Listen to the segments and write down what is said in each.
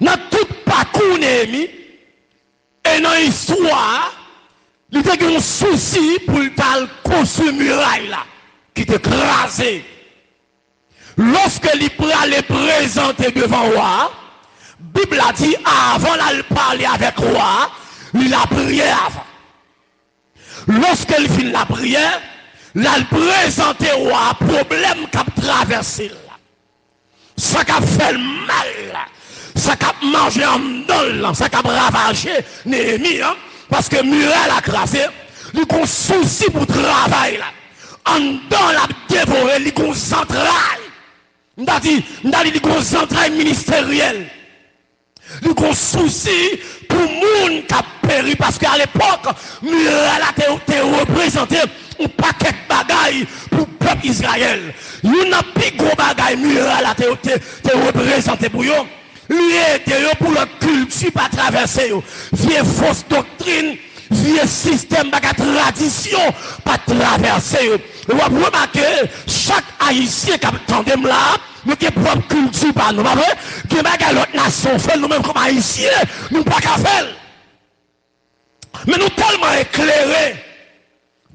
Dans tout parcours Néhémie, et dans l'histoire, il y a un souci pour le construire muraille là, qui était écrasé. Lorsque il allait présenter devant le roi, la Bible a dit avant de parler avec le roi, il a prié avant. Lorsqu'il finit la prière, il a présenté au roi un problème qu'il a traversé. Ça qui a fait mal, ça qui a mangé en dedans, ça qui a ravagé Néhémie, hein, parce que Muraille a crasé, il a un souci pour le travail. Là. En dedans, il a dévoré, il a un central. Il a dit, il a un central ministériel. Il a un souci pour le monde qui a péri, parce qu'à l'époque, Muraille a été représenté un paquet de bagailles pour le peuple Israël. Il y a un plus gros bagaille, Muraille a été représenté pour eux. Lui aide pour la culture pas traverser. Vieux fausse doctrine, vieux système, la tradition pas traverser. Vous remarquez, chaque haïtien qui attendait là, nous avons propre culture par nous. Qui est l'autre nation fait nous-mêmes comme haïtiens, nous pas qu'à faire. Mais nous tellement éclairés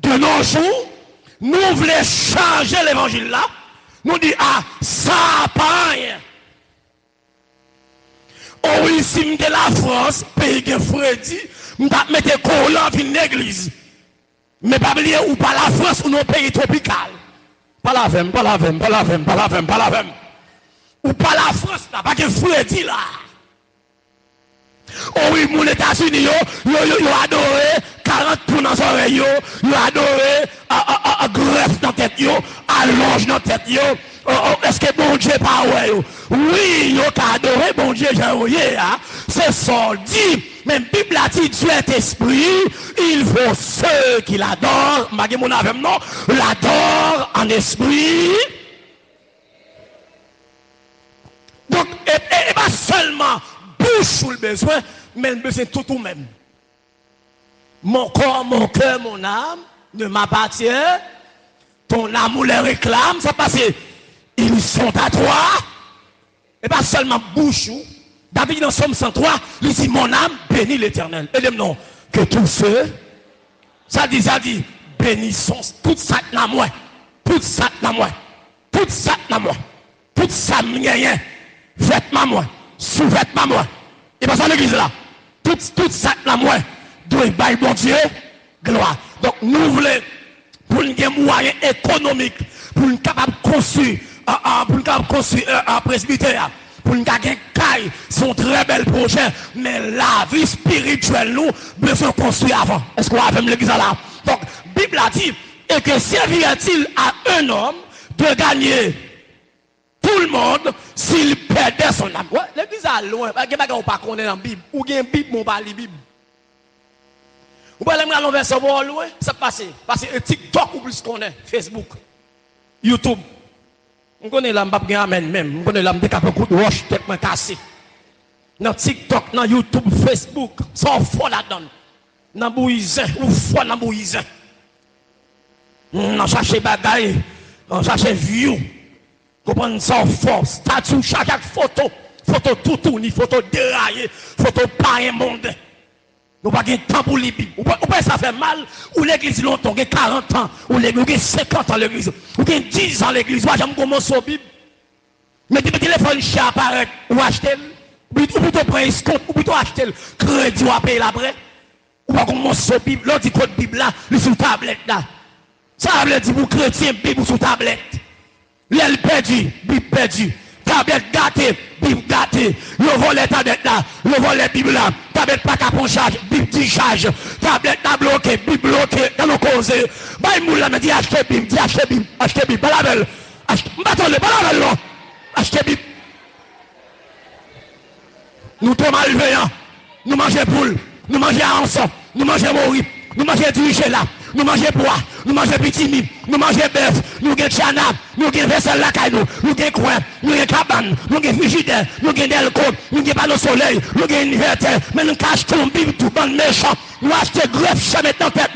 de nos jours, nous voulons changer l'évangile là. Nous disons, ah, ça pas rien. Oh oui, si je la France, pays de Freddy, je vais mettre collant dans l'église. Mais pas oublier ou pas la France ou nos pays tropicaux. Pas la vem, pas la vem, pas la vem, pas la vem, pas la vem. Ou pas la France, là, pas que Freddy là. Oh oui, mon États-Unis, yo adoré 40 pour dans oreilles, yo adoré greffe dans tête, yo allonge dans tête, yo. Est-ce que bon Dieu pas ouais? Oui, yo adoré bon Dieu, j'ai c'est ça dit. Même Bible a dit Dieu est esprit, il faut ceux qui l'adorent, magé mon avec non, l'adorent en esprit. Donc, et pas seulement bouche sous le besoin, mais le besoin tout même. Mon corps, mon cœur, mon âme ne m'appartient. Ton amour les réclame, ça passe. Ils sont à toi. Et pas seulement bouche. David dans Somme 103, il dit mon âme bénit l'Éternel. Et dit non, que tous ceux, ça dit, bénissons tout ça dans moi. Tout ça dans moi. Tout ça dans moi. Tout ça m'y vêtement moi. Sous-vêtement moi. Et pas ça l'église là. Tout ça dans moi. Doit bailler bon Dieu, gloire. Donc nous voulons, pour nous avoir moyen économique, pour nous capable de construire, un presbytère, pour nous avoir caille, c'est un très bel projet, mais la vie spirituelle, nous, besoin de construire avant. Est-ce qu'on va faire l'église là? Donc, la Bible a dit, et que servirait-il à un homme de gagner tout le monde s'il perdait son âme? Ouais, l'église à loin, il n'y a pas qu'on est dans la Bible, ou il y a une Bible, mais on parle de la Bible. Vous pouvez aller dans le verset loin, ça passe. Parce que TikTok ou plus qu'on est, Facebook, YouTube. On connaît là, je ne amen même. On connaît là, je ne coup de roche, tête me cassé. Dans TikTok, dans YouTube, Facebook, ça fort là-dedans. Dans bouillizin, ou fort dans bouillizin. On cherche bagaille, on cherche view. Comprenez ça fort, statut, chaque photo tout, ni photo déraillée, photo pas un monde. Nous n'avons pas de temps pour les Bibles. Ou pas ça fait mal, ou l'église longtemps, ou 40 ans, ou 50 ans l'église, ou 10 ans l'église, ou jamais commencer au Bible. Mais le téléphone cher apparaît, ou acheter, ou plutôt prendre un compte, ou plutôt acheter le crédit ou à payer l'après. Ou pas commencer au Bible, l'autre dit code Bible là, il sur tablette là. Ça veut dire pour chrétien, Bible sur tablette. L'aile perdu, Bible perdu. Tablette gâtée, Bible gâtée. Le volet tablette là, le volet Bible là. Tablette pas qu'à prendre charge, Bible dit charge. Tablette là bloquée, Bible bloquée, dans nos causes. Bah, il m'a dit achetez Bible, achetez Bible, pas la belle. M'attendez, pas la belle non. Achetez Bible. Nous sommes malveillants. Nous mangeons poule, nous mangeons ensemble, nous mangeons mori, nous mangeons dirigé là. Nous mangeons bois, nous mangeons petit mime, nous mangeons bœuf, nous avons chanab, nous avons vaisselle la caille, nous avons coin, nous avons cabane, nous avons frigidaire, nous avons delco, nous avons panneau soleil, nous avons inverter, mais nous achetons Bible tout bon méchant, nous achetons greffe cher maintenant tête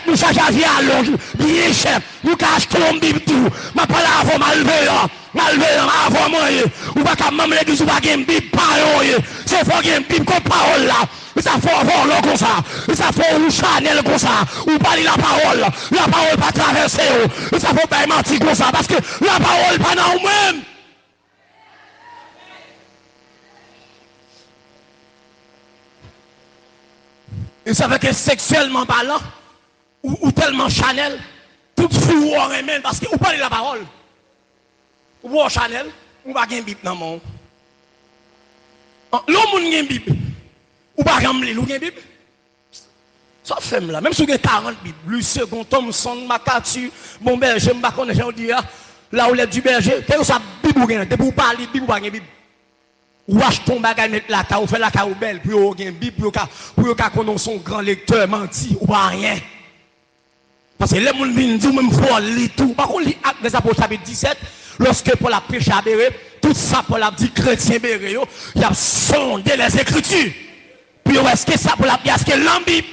nous charge à vie à l'onge, bien cher, nous achetons Bible tout, ma parole avant malveillant, malgré avant moi, ou pas qu'à même l'église, ou pas qu'une Bible, parole, c'est fort qu'une Bible comme parole là. Ça fait voir comme ça, ça fait un Chanel comme ça, ou parler la parole pas traverser, ça fait pas mentir comme ça, parce que la parole pas dans nous-mêmes. Et ça fait que sexuellement parlant, ou tellement Chanel, tout fou ou même, parce que ou parler la parole, ou boire Chanel, ou pas gagner Bible dans le monde. L'homme n'a pas Bible. Ou pas ramener ou bien Bible. Ça fait là, même si vous avez 40 Bibles, lui second Thomson, Makatu, bon berger, m'pa connaît j'en dis là où l'aide du berger, qu'est-ce que ça Bible ou bien, pour parler Bible ou pas Bible. Ou achète ton bagage mettre la ca ou fait la ca ou belle pour au Bible pour connaître son grand lecteur menti ou pas rien. Parce que les gens viennent dire même faut lire tout. Par contre, Actes des Apôtres chapitre 17, lorsque Paul a prêché à Béret, tout ça Paul a dit chrétien Béret, il a sondé les Écritures. Puis est-ce que ça pour la est-ce que l'ambi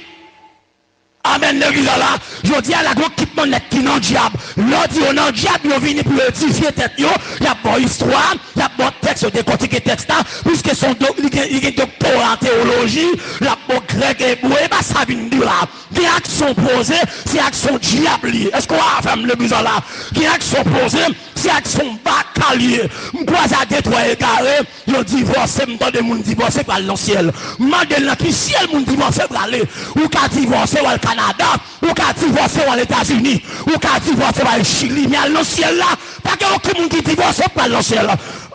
amen l'église là je dis à la grande équipement net qui non diable l'on dit on non diable ils viennent pour édifier tête yo il y a bonne histoire il y a bon texte décortiquer texte là puisque son il est docteur en théologie la bon grec et boué bah ça vient dire là des actions posées c'est action diable est-ce qu'on a fait le bizarre là des actions posées c'est action bacalier m'croise à Détroit égaré yo divorcé m'entend des monde divorcé par le ciel mandel qui ciel monde divorcé pour aller ou ka divorcé au Canada ou ka divorcé aux États-Unis ou ka divorcé au Chili mais dans le ciel là pas que aucun monde qui divorcé par le ciel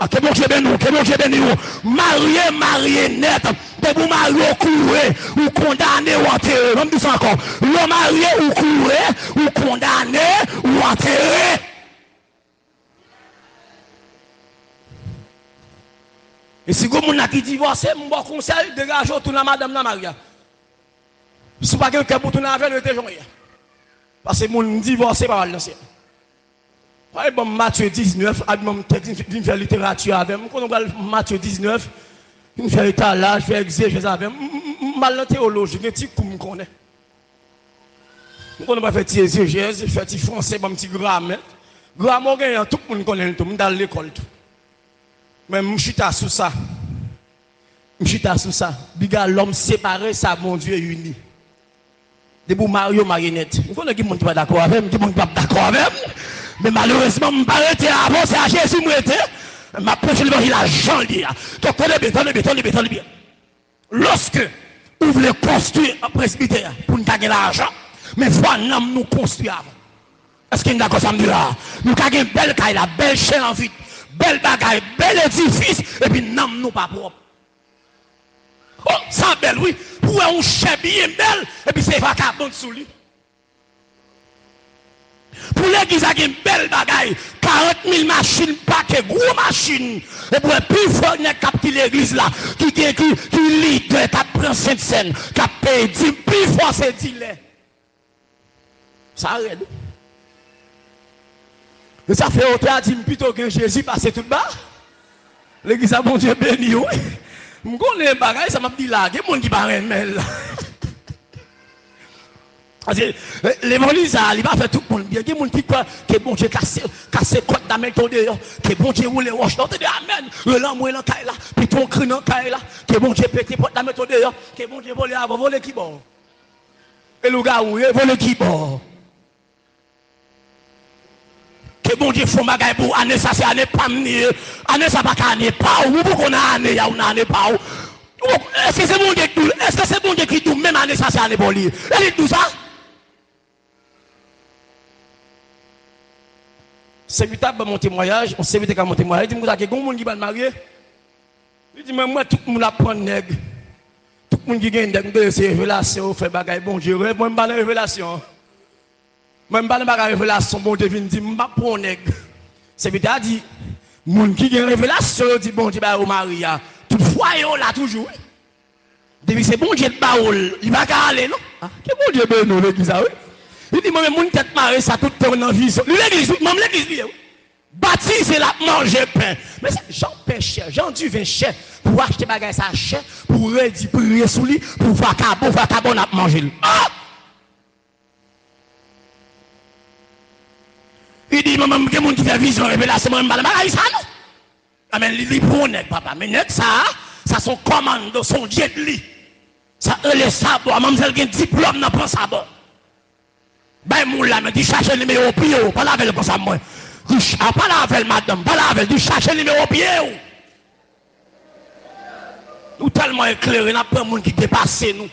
que bon Dieu béni que bon Dieu béni marié net de vous marier ou courir ou condamné ou enterré même dis ça encore le marié ou courir ou condamné ou enterré. Et si vous avez qui divorcé, je vous conseille de dégager tout la madame la Maria. Si vous n'avez pas quelqu'un pour tout la veille, parce que mon divorcé par l'ancien. Par exemple, Matthieu 19, je fais littérature avec moi. Matthieu 19, je fais étalage, je fais exégèse avec moi. Mal en théologie, je suis comme je connais. Je connais pas faire exégèse, je fais français, je fais grammaire. Grammaire, tout le monde connaît tout, je suis dans l'école. Mais je suis sous ça. Je suis sous ça. Biga l'homme séparé, ça, mon Dieu, uni. Depuis Mario Marionnette. Je connais qui ne pas d'accord avec moi, qui ne pas d'accord avec moi. Mais malheureusement, je ne pas arrêter avant, c'est à Jésus que je ma prêche l'évangile à Jean Lia. Donc, tenez bien. Lorsque vous voulez construire un presbytère pour nous gagner l'argent, mais il faut nous construire avant. Est-ce qu'il y a d'accord ça me dit là? Nous avons une belle caille, la belle chaîne en vide. Belle bagaille, bel édifice, et puis nous pas propre. Oh, ça belle, oui. Pour un chien bien belle, et puis c'est vagabond sous lui. Pour l'église, il y a une belle bagaille, 40 000 machines, paquet, gros machines. Et pour un plus fort, il y a l'église là, qui lit, qui prend Sainte-Seine, qui paye 10 plus fort, c'est 10 lait. Ça arrête. Mais ça fait autant dire plutôt que Jésus passe tout bas. L'église a bon Dieu béni. Je connais les bagages, ça m'a dit là, il y a des gens qui parlent là. L'évangile, il va faire tout le monde bien. Il y a des gens qui croient que bon Dieu casse côte dans la méthode, que bon Dieu roule les roches. Donc, amen. Le lamou est dans la là, puis ton cri dans la là, que bon Dieu pète porte dans la méthode, que bon Dieu vole avant, vole qui bon. Et le gars, oui, vole qui bon. Que bon Dieu font bagaille pour année ça c'est année pas année ça pas année pas ou pour qu'on a année ya ou année pas est-ce que c'est bon Dieu qui est-ce que c'est bon Dieu qui dit même année ça c'est année pour lui elle dit tout ça c'est vite mon témoignage on sait vite mon témoignage il dit moi que gon monde qui va marier il dit mais moi tout le monde apprend nègre tout le monde qui gagne nègre c'est révélation fait bagaille bon Dieu moi pas la révélation. Même pas de révélation, bon Dieu vient dire, je ne pas pour nègre. C'est vite à dire, les gens qui ont une révélation, dit bon Dieu, au Maria. Toutefois, il là toujours. Depuis c'est bon Dieu, il va aller, non? Que bon Dieu, nous, l'église, oui. Il dit, moi, mon tête marée, ça tout le temps dans vie. L'église, même l'église, bâti, c'est là, manger pain. Mais Jean pain cher, Jean du vin cher, pour acheter bagage ça cher, pour prier sous lui, pour faire cabon, à manger. Il dit, maman, il y a des gens qui fait vision, révélation, je ne sais pas ça, non? Amen, il dit, bon, papa, mais ça son commando, son dieu de lui. Ça, le sabot, maman, elle a un diplôme dans le sabot. Ben, mon là, me dit, cherchez le numéro pied, pas la avec comme ça, moi. Pas la avec madame, pas la avec, cherchez le numéro pied. Nous tellement éclairés, nous avons un monde qui dépasse nous.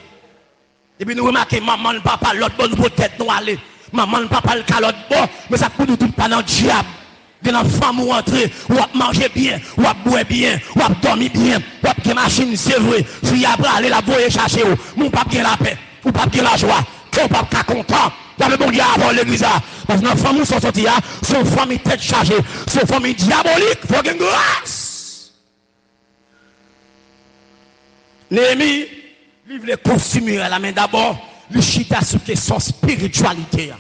Et puis nous remarquons, maman, papa, l'autre bon, nous peut-être nous aller. Maman, papa, le calotte bon, mais ça pour nous tout pas dans le diable. Des enfants ou rentrer, ou à manger bien, ou à boire bien, ou à dormir bien, ou à faire machine, c'est vrai. Si après aller la voyer chercher, mon papa bien la paix, ou pas bien la joie, ton papa content. Il y a le bon Dieu avant l'église. Parce que nos familles sont sorties, sont familles tête chargée, sont familles diaboliques, il faut qu'il y ait grâce. Néhémie, livre les costumes à la main d'abord, le chita sur question spiritualité.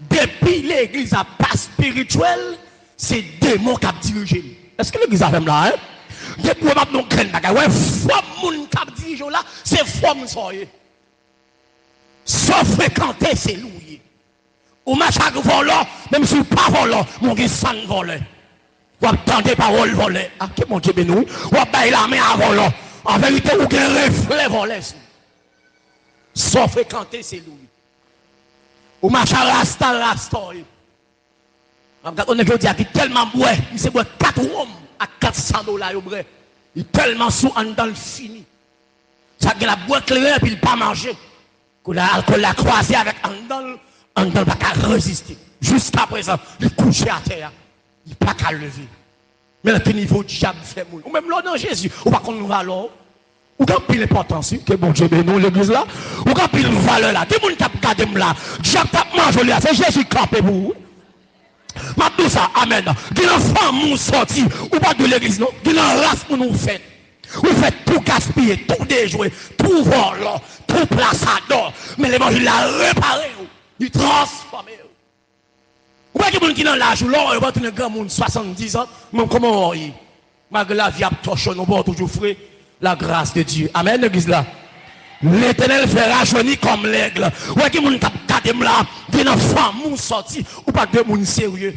Depuis l'église n'a pas spirituelle, c'est démon qui a dirigé. Est-ce que l'église a fait là? Hein? Depuis que nous avons ouais, forme qui a dirigé là, c'est forme soyez. Sans fréquenter, c'est loué. Ou ma chaque volant, même si vous pas volant, mon gars sans voler. Ou attendez parole voler. Ah, que mon Dieu bénou. Ou bailler la main à volant. En vérité, ou un reflet voler. Sans fréquenter, c'est loué. Ou marche à rasta. On est dit qu'il tellement bois, il s'est boit 4 hommes à $400. Il est tellement sous en dans le fini. Ça que la boîte claire et puis il pas manger. Que l'alcool l'a croisé avec en dans pas qu'à résister. Jusqu'à présent, il est couché à terre. Il pas qu'à lever. Mais le niveau du diable fait mourir. Ou même là dans Jésus, ou pas qu'on nous va alors. Ou quand pile l'importance, que bon Dieu bénisse l'église là, ou quand pile valeur là, des gens qui ont gardé là, diable tape manger là, c'est Jésus campé pour vous. Ma tout ça, amen. Qui l'enfant nous sorti, ou pas de l'église non, qui l'en race pour nous faire. Vous faites tout gaspiller, tout déjouer, tout voler, tout placer à d'or. Mais l'évangile l'a réparé, il transforme. Ou pas que les gens qui ont l'âge, là, ils vont tenir grand monde 70 ans, mais comment on y? Malgré la vie à torcher, nous avons toujours frais la grâce de Dieu. Amen, l'église là. L'Éternel fait rajeunir comme l'aigle. Ou est-ce que vous avez là, des enfants, moun sorti, ou pas de moun sérieux.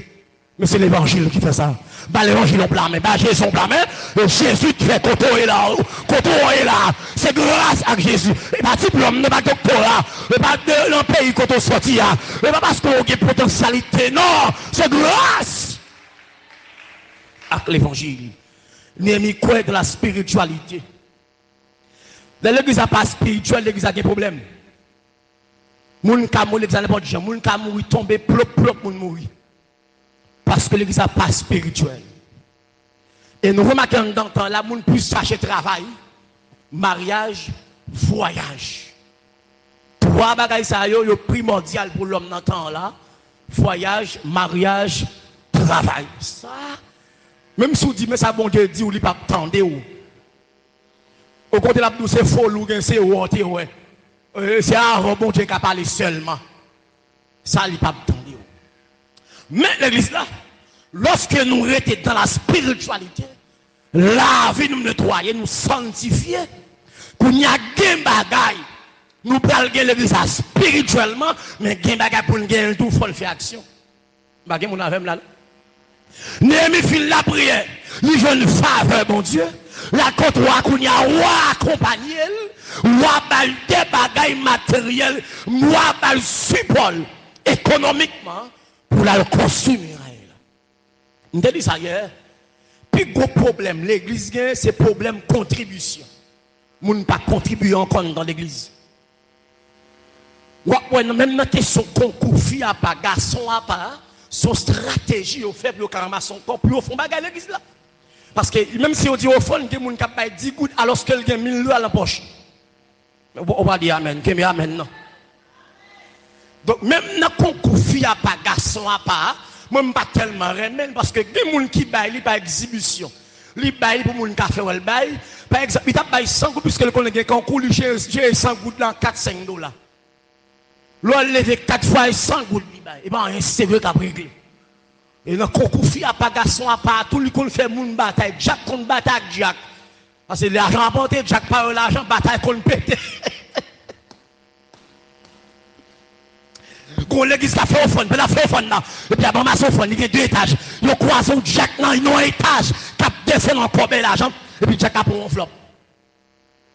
Mais c'est l'évangile qui fait ça. Bah, l'évangile on blâme, bah, Jésus on blâme, et Jésus qui fait koto est là, koto est là. C'est grâce à Jésus. Et pas diplôme, ne pas doctorat, et pas de l'un pays koto sorti, et pas parce qu'on a une potentialité, non, c'est grâce à l'évangile. Néhémie quoi de la spiritualité. L'église n'a pas spirituel, l'église a des problèmes. Moun ka mourir, l'église n'a pas de gens. Moun ka mourir, tomber, plop, moun mourir. Parce que l'église n'a pas spirituel. Et nous remarquons dans le temps, là, moun plus chercher travail, mariage, voyage. 3 bagages ça yo primordial pour l'homme dans le temps là. Voyage, mariage, travail. Ça, même si vous dites, mais ça bon Dieu dit, ou li pas attendre ou. Au côté de la douce, c'est faux, c'est honte, ouais. C'est un bon Dieu qui a parlé seulement. Ça, il n'y a pas de temps. Mais l'église là, lorsque nous étions dans la spiritualité, la vie nous nettoyer, nous sanctifier, qu'on y a des bagailles, nous prenons l'église spirituellement, mais des bagailles pour nous gagner tout, il faut faire action. Bagay mon avem là. Néhémie fin la prière, il joue une faveur, bon Dieu. La côte roi qu'on y a accompagné, roi bal des bagailles matérielles, roi bal support économiquement pour la construire. On dit ça hier. Puis gros problème, l'église c'est problème contribution. Moun pas contribuer encore dans l'église. Même dans son concours, fille à pas, garçon à pas, son stratégie au fait pour le son corps plus au fond bagarre l'église là. Parce que même si on dit au fond, il y a des gens qui ont 10 gouttes alors qu'il y a 1000 à la poche. On va dire amen, que amen non. Donc même dans le concours, fille à pas, garçon à pas, moi je ne pas tellement remettre parce que des gens qui baillent par exhibition. Li bail pour moun ka faire le bail. Par exemple, il t'a bail 100 gouttes puisque le connaît un concours, j'ai 100 gouttes dans 4-5 $. L'on levé 4 fois 100 gouttes li bail. Et ben un CV qu'a réglé. Et dans concours fi à pas garçon à pas tout lui qu'on fait moun bataille, Jack contre bataille Jack. Parce que l'argent apporté, Jack pas l'argent bataille qu'on pété. Quand l'église a fait au fond, la fait au fond là. Et puis avant ma au fond, il y a 2 étages. Il y a croisé Jack là, il y a un étage. Cap descend encore bel l'argent. Et puis Jack a pour enveloppe.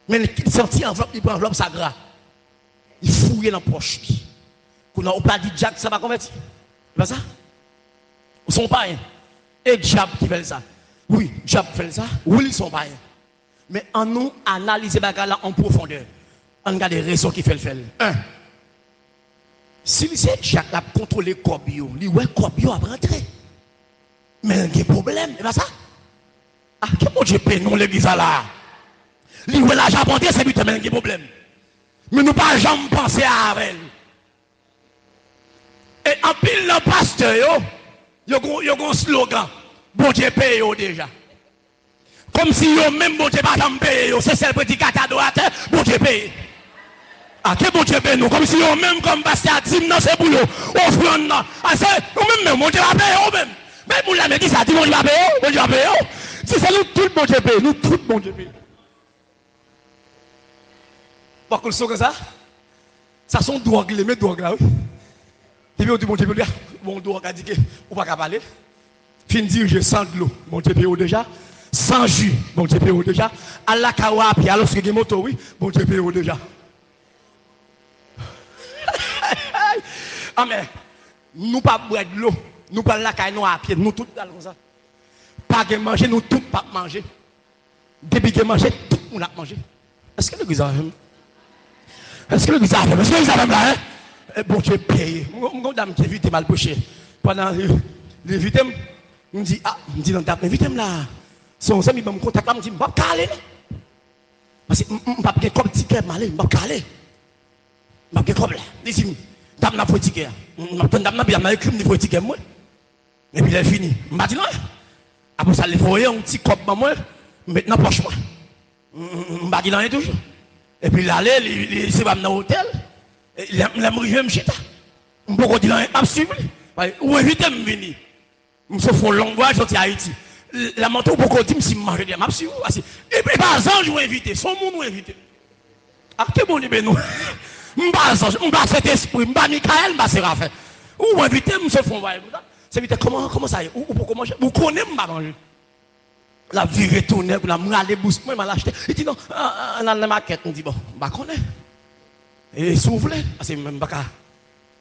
Mais il sortit enveloppe, il prend enveloppe ça gras. Il fouille dans la poche. Qu'on n'a pas dit Jack, ça va convertir. C'est pas ça? Ils sont pas rien. Et Jab qui fait ça. Oui, Jab fait ça. Oui, ils sont pas rien. Mais en nous analyser là en profondeur. On regarde les raisons qui fait le fait. 1. Si c'est Jacques a contrôlé Corbio, lui ouais Corbio a rentré. Mais il y a un problème, c'est pas ça? Ah, quel bon Dieu paye non l'église là? Lui ouais l'argent apporté, c'est lui qui a un problème. Mais nous pas jamais penser à elle. Et en pile le pasteur, il y a un slogan. Bon Dieu paye déjà. Comme si yo même bon Dieu pas jamais paye, c'est celle petit cadeau à terre, bon Dieu paye. Ah, que bon Dieu paye nous, comme si yo même comme pasteur a dit non c'est pour nous, offrande non. Ah c'est nous même bon Dieu va payer nous même. Mais pour la dit ça dit bon Dieu va payer, bon Dieu va payer. Si c'est nous tout bon Dieu paye, nous tout bon Dieu paye. Par contre, comme ça sont drogues, les mêmes drogues là, oui. Et puis on dit bon Dieu paye, bon drogue a dit que on va pas parler. Fin diriger sans de l'eau, bon Dieu paye déjà. Sans jus, bon Dieu paye déjà. À la kawa, puis alors que moto, oui, bon Dieu paye déjà. Ah mais, nous pas boire de l'eau, nous pas la caille à pied, nous tous comme ça. Pas de manger, nous tous pas manger. Depuis que manger, tout le monde a mangé. Est-ce que l'église a fait? Est-ce que l'église a fait? Est-ce que l'église a fait là? Bon Dieu paye. Mon dame qui évite mal poché. Pendant l'évite, me dit, ah, me dit dans ta évite là. Son ami me contacte là, me dit, je ne vais pas caler. Parce que je ne vais pas comme ticket, je ne vais pas caler. Je ne vais pas comme là. Dis-moi, je vais pas ticket. Je vais pas écrire pour ticket. Et puis il est fini. Je me dis non. Après ça, il faut un petit cop pour moi, maintenant poche moi. Je me dis non toujours. Et puis là, il s'est pas dans l'hôtel. Il m'a arrivé me chita. Je ne peux pas dire non, absolument. Ou invite à me venir. Je me fais un long voyage à Haïti. La moto pour qu'on dise si je mange des maps sur vous. Et puis par exemple, je vais inviter. Son monde nous inviter. Ah, que bon libé nous. Je pas cet esprit, je pas Michael, je Séraphin. Ou inviter, je me fais un voyage. C'est vite comment ça y est? Ou pour manger? Vous connaissez pas manger? La vie retournée, pour la m'aller boost, moi, je l'ai acheté. Il dit non, on a la maquette. On dit bon, je connais. Et s'ouvre, parce que même pas.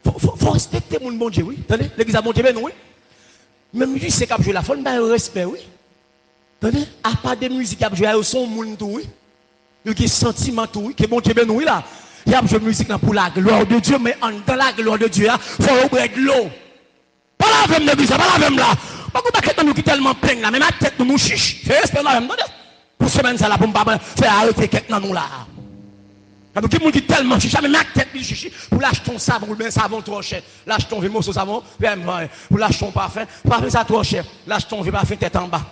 Faut respecter mon bon Dieu, oui. Attendez, l'église a bon Dieu, oui. Même musique, c'est qu'à jouer la folle, mais respect, oui. Attendez, à part de musique, à jouer, son monde, oui. Il y a des sentiments, oui, que bon Dieu, oui, là. Il y a joué musique pour la gloire de Dieu, mais dans la gloire de Dieu, il faut ouvrir de l'eau. Pas la même l'église, pas la même là. Pas que nous qui tellement peignent là, mais ma tête nous chiche. Fais respect là même, pour semaine ça là, pour ne pas faire arrêter quelqu'un nous là. Quand nous qui tellement chiche, mais ma tête nous chiche, pour l'acheter ton savon, ou savon trop cher. Lâche ton vieux morceau savon, pour l'acheter ton parfum, parfum ça trop cher. Lâche ton vieux parfum tête en bas.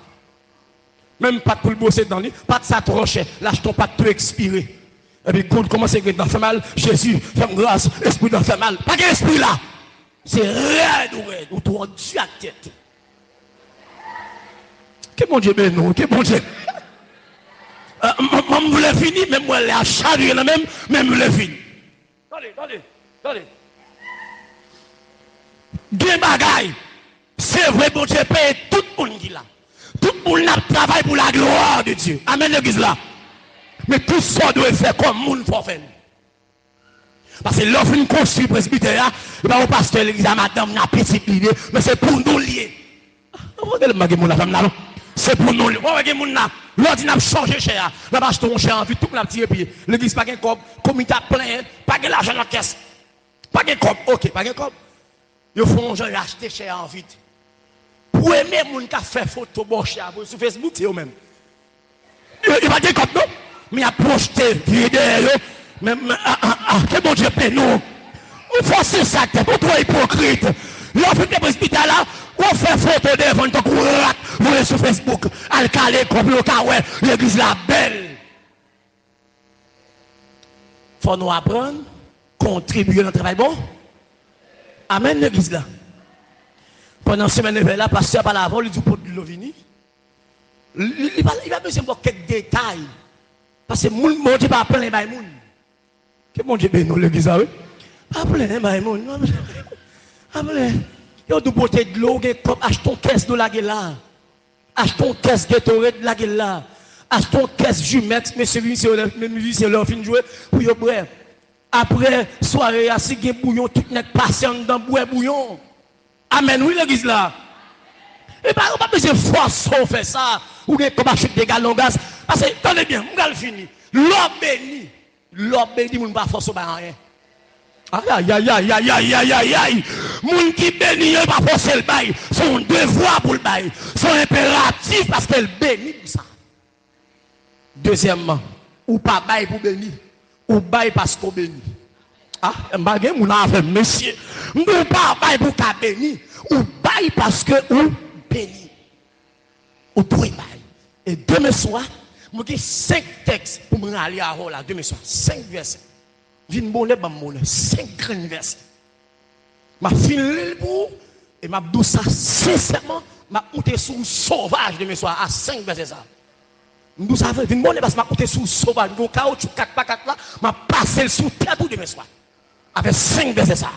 Même pas pour le bosser dans lui, pas de ça trop cher. Lâche ton pas de tout expirer. Et puis quand commence à dans fait mal, Jésus, fais grâce, esprit dans fait mal. Pas d'esprit là. C'est raide ou toi Dieu à tête. Que bon Dieu ben nous, que bon Dieu. Je voulais finir, même moi, la charrue, même je voulais finir. Attendez. Bien bagaille. C'est vrai, bon Dieu paye tout le monde qui là. Tout le monde là travaille pour la gloire de Dieu. Amen, l'église là. Mais tout ça doit faire comme le monde faut faire. Parce que l'offre une construit presbytère, il va au pasteur l'église à madame, n'a petite idée, mais c'est pour nous lier. C'est pour nous lier. L'ordre n'a changé cher. Là, bas ton cher en vue, tout le monde a tiré pied. L'église pas de cob, comité plein, pas de l'argent dans la caisse. Pas de cob, ok, pas de cob. Ils font acheter cher en vite. Pour aimer les gens qui fait photo bon cher sur Facebook, c'est eux-mêmes. Il va dire comme non, mais il a projeté vidéo. Mais que bon Dieu paie nous. On force ça, pour toi hypocrite. L'offre de presbytère là, on fait photo devant ton courant, vous voyez sur Facebook, al calé, comme le cas, ouais, l'église la belle. Faut nous apprendre, contribuer dans le travail bon. Amen l'église là. Pendant ce semaine là, pasteur par la voix, il dit pour de l'ovini. Il va besoin de quelques détails. Parce que mon Dieu va plein de monde. Que mon Dieu bénisse l'église, oui. Pas plein de monde. Après, yo du beauté de l'eau, achetons caisse de la gueule là. Achetons caisse Gatorade de la gueule là. Achetons caisse Jumex, mais c'est leur fin de jouer pour yo boire. Après soirée, si gen bouillon, tout n'est passé dans boire bouillon. Amen, oui l'église là. Et pas on pas besoin de force pour faire ça. Ou bien comme acheter des galons gaz. Parce que tenez bien, on va le finir. L'homme béni, on pas force pas rien. Aïe, aïe, aïe, aïe, aïe, aïe, aïe, aïe. Moun qui bénit, il pas forcer le bail. Son devoir pour le bail. Son impératif parce qu'elle bénit pour ça. Deuxièmement, ou pas bail pour bénir. Ou bail parce qu'on bénit. Ah, m'bagé moun a fait monsieur. Ou pas bail pour qu'à bénir. Ou bail parce que ou bénit. Ou pour bail. Et demain soir, je dis 5 textes pour me aller à Rola. Demain soir, 5 versets. Vin bonne, 5 grands versets. Ma fini pour et m'a dit ça sincèrement, m'a monté sous sauvage demain soir à 5 versets ça. Nous ça vin bonne parce que m'a monté sous sauvage, go caoutchouc 4x4 là, m'a passé sous tête tout demain soir. Avec 5 versets ça.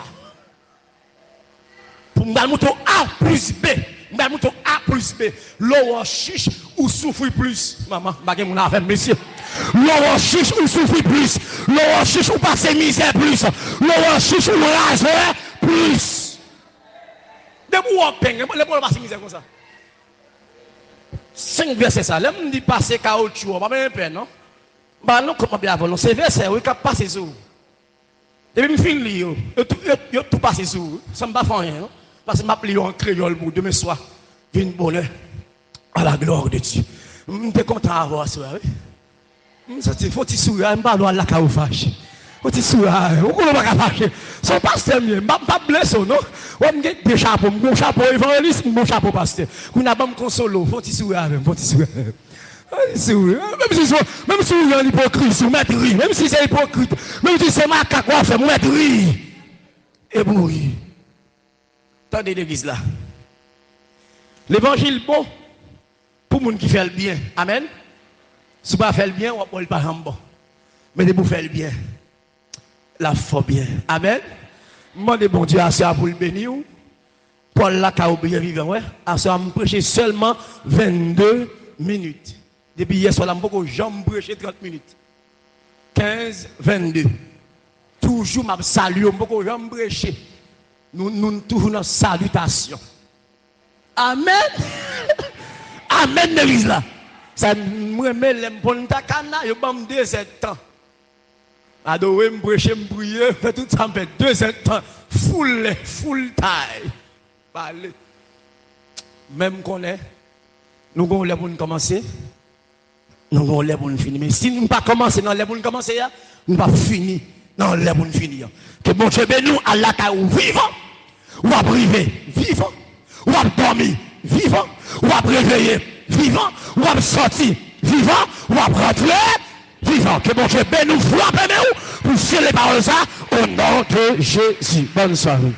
Pour me monter A plus B. Mais mouton A plus B, l'eau chiche ou souffre plus. Maman, bagay mon avec monsieur. L'eau chiche ou souffre plus. L'eau chiche ou passe misère plus. L'eau chiche ou rage plus. De où on peine, les pour passer misère comme ça. 5 versets ça. Là me dit passer caoutchouc, pas même peine non. Bah non comment bien avant, non c'est verset oui cap passer sur. Et puis me fin lire, yo tout passer sur. Ça me pas faire rien non. Parce que je m'appelle en créole pour demain soir. Viens bonheur à la gloire de Dieu. Je suis content d'avoir ça. Il faut que tu sois un ballon à la caoufage. Il faut que tu sois un ballon. Son pasteur, je ne suis pas blessé, non? Je suis des chapeaux, mon chapeau évangéliste, mon chapeau pasteur. Je suis un consolo. Il faut que tu sois un. Même si vous êtes hypocrite, vous mettez rire. Même si c'est hypocrite, même si c'est macaque, vous mettez rire. Et vous attendez l'église là. L'évangile bon pour les gens qui font le bien. Amen. Si vous ne faites le bien, vous ne pas bon. Mais si vous faites le bien, la foi bien. Amen. Demandez bon Dieu à ça pour le bénir. Paul là qui a oublié vivant. Ouais. À ça, je prêcher seulement 22 minutes. Depuis hier soir, je ne jamais prêcher 30 minutes. 15, 22. Toujours, je salue, je ne jamais prêcher. Nous toujours dans salutation. Amen. Amen, l'église là. Ça me remet les bonnes takana, je vais me 2 ans. Adorer, me prêcher, me prier, fait tout ça, me fait 2 ans. Full time. Parler. Même qu'on est, nous avons les pour commencer. Nous avons les pour finir. Mais si nous ne pas commencer dans les pour commencer, nous ne pas finir dans les pour finir. Que bon Dieu bénisse nous à la caille vivant. Ou à priver vivant. Ou à dormir vivant. Ou à réveiller vivant. Ou à sortir vivant. Ou à rentrer vivant. Que bon Dieu bénisse nous frappe pour sceller les paroles ça au nom de Jésus. Bonne soirée.